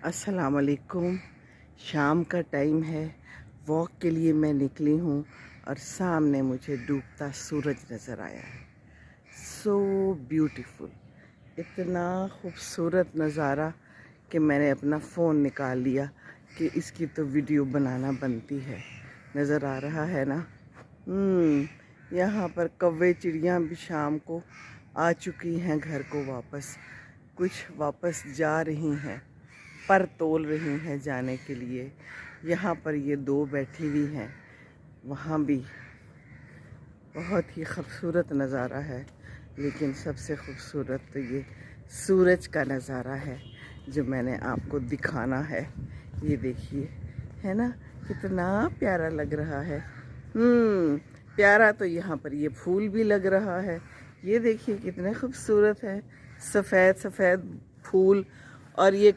अस्सलाम वालेकुम। शाम का टाइम है, वॉक के लिए मैं निकली हूँ और सामने मुझे डूबता सूरज नज़र आया है। सो ब्यूटीफुल, इतना खूबसूरत नज़ारा कि मैंने अपना फ़ोन निकाल लिया कि इसकी तो वीडियो बनाना बनती है। नज़र आ रहा है ना। यहाँ पर कौवे चिड़ियाँ भी शाम को आ चुकी हैं घर को वापस। कुछ वापस जा रही हैं, पर तोल रही हैं जाने के लिए। यहाँ पर ये दो बैठी हुई हैं, वहाँ भी बहुत ही खूबसूरत नज़ारा है। लेकिन सबसे खूबसूरत तो ये सूरज का नज़ारा है जो मैंने आपको दिखाना है। ये देखिए, है ना, कितना प्यारा लग रहा है। प्यारा तो यहाँ पर ये फूल भी लग रहा है। ये देखिए कितने खूबसूरत है, सफ़ेद सफ़ेद फूल। और ये